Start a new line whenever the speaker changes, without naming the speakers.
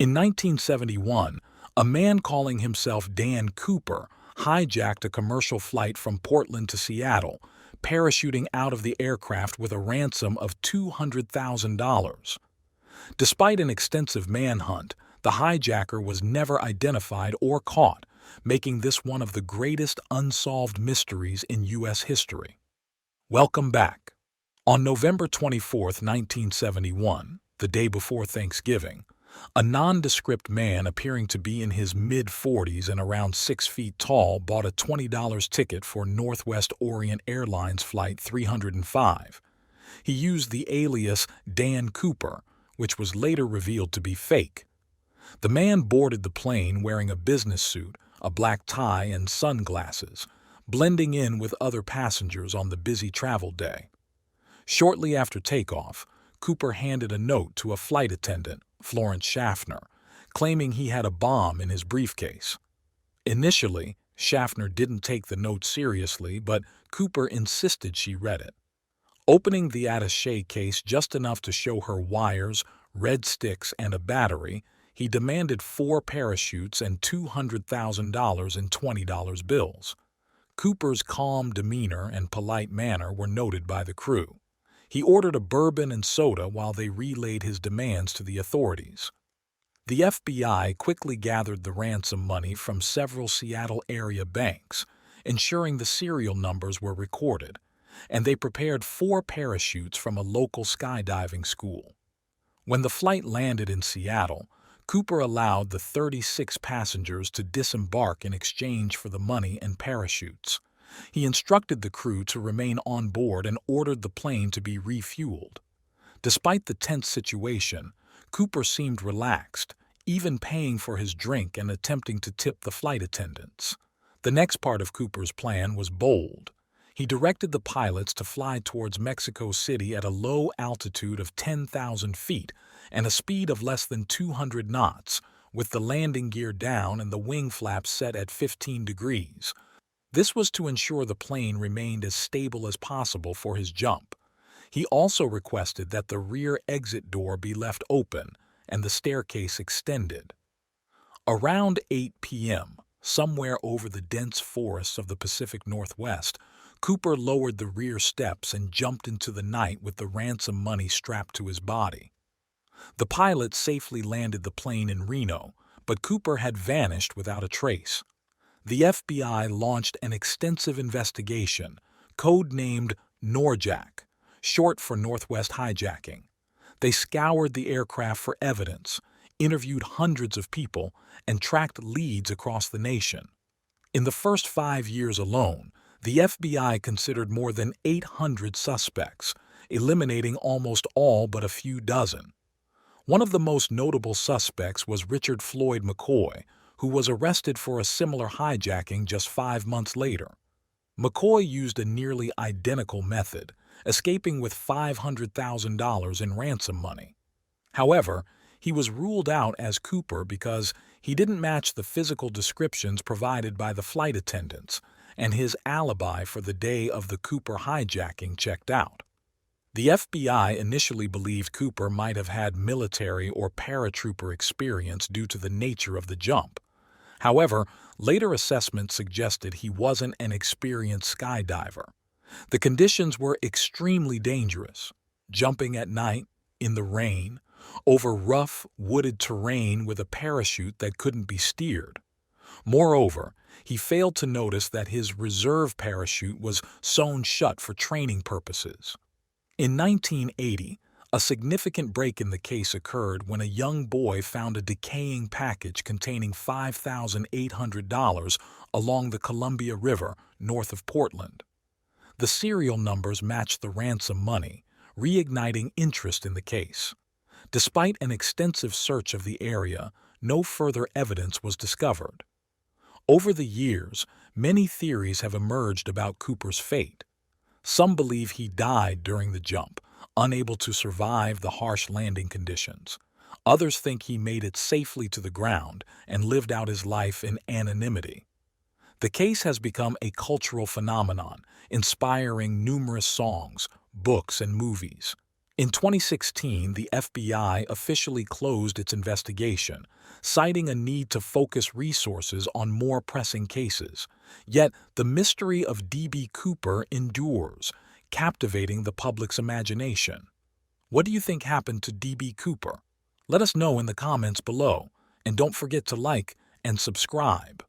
In 1971, a man calling himself Dan Cooper hijacked a commercial flight from Portland to Seattle, parachuting out of the aircraft with a ransom of $200,000. Despite an extensive manhunt, the hijacker was never identified or caught, making this one of the greatest unsolved mysteries in U.S. history. Welcome back. On November 24, 1971, the day before Thanksgiving, a nondescript man appearing to be in his mid-40s and around 6 feet tall bought a $20 ticket for Northwest Orient Airlines Flight 305. He used the alias Dan Cooper, which was later revealed to be fake. The man boarded the plane wearing a business suit, a black tie, and sunglasses, blending in with other passengers on the busy travel day. Shortly after takeoff, Cooper handed a note to a flight attendant, Florence Schaffner, claiming he had a bomb in his briefcase. Initially, Schaffner didn't take the note seriously, but Cooper insisted she read it. Opening the attaché case just enough to show her wires, red sticks, and a battery, he demanded 4 parachutes and $200,000 in $20 bills. Cooper's calm demeanor and polite manner were noted by the crew. He ordered a bourbon and soda while they relayed his demands to the authorities. The FBI quickly gathered the ransom money from several Seattle area banks, ensuring the serial numbers were recorded, and they prepared 4 parachutes from a local skydiving school. When the flight landed in Seattle, Cooper allowed the 36 passengers to disembark in exchange for the money and parachutes. He instructed the crew to remain on board and ordered the plane to be refueled. Despite the tense situation, Cooper seemed relaxed, even paying for his drink and attempting to tip the flight attendants. The next part of Cooper's plan was bold. He directed the pilots to fly towards Mexico City at a low altitude of 10,000 feet and a speed of less than 200 knots, with the landing gear down and the wing flaps set at 15 degrees. This was to ensure the plane remained as stable as possible for his jump. He also requested that the rear exit door be left open and the staircase extended. Around 8 p.m., somewhere over the dense forests of the Pacific Northwest, Cooper lowered the rear steps and jumped into the night with the ransom money strapped to his body. The pilot safely landed the plane in Reno, but Cooper had vanished without a trace. The FBI launched an extensive investigation, code-named NORJAC, short for Northwest Hijacking. They scoured the aircraft for evidence, interviewed hundreds of people, and tracked leads across the nation. In the first 5 years alone, the FBI considered more than 800 suspects, eliminating almost all but a few dozen. One of the most notable suspects was Richard Floyd McCoy, who was arrested for a similar hijacking just 5 months later. McCoy used a nearly identical method, escaping with $500,000 in ransom money. However, he was ruled out as Cooper because he didn't match the physical descriptions provided by the flight attendants, and his alibi for the day of the Cooper hijacking checked out. The FBI initially believed Cooper might have had military or paratrooper experience due to the nature of the jump. However, later assessments suggested he wasn't an experienced skydiver. The conditions were extremely dangerous, jumping at night, in the rain, over rough, wooded terrain with a parachute that couldn't be steered. Moreover, he failed to notice that his reserve parachute was sewn shut for training purposes. In 1980, a significant break in the case occurred when a young boy found a decaying package containing $5,800 along the Columbia River north of Portland. The serial numbers matched the ransom money, reigniting interest in the case. Despite an extensive search of the area, no further evidence was discovered. Over the years, many theories have emerged about Cooper's fate. Some believe he died during the jump, unable to survive the harsh landing conditions. Others think he made it safely to the ground and lived out his life in anonymity. The case has become a cultural phenomenon, inspiring numerous songs, books, and movies. In 2016, the FBI officially closed its investigation, citing a need to focus resources on more pressing cases. Yet, the mystery of D.B. Cooper endures, captivating the public's imagination. What do you think happened to D.B. Cooper? Let us know in the comments below, and don't forget to like and subscribe.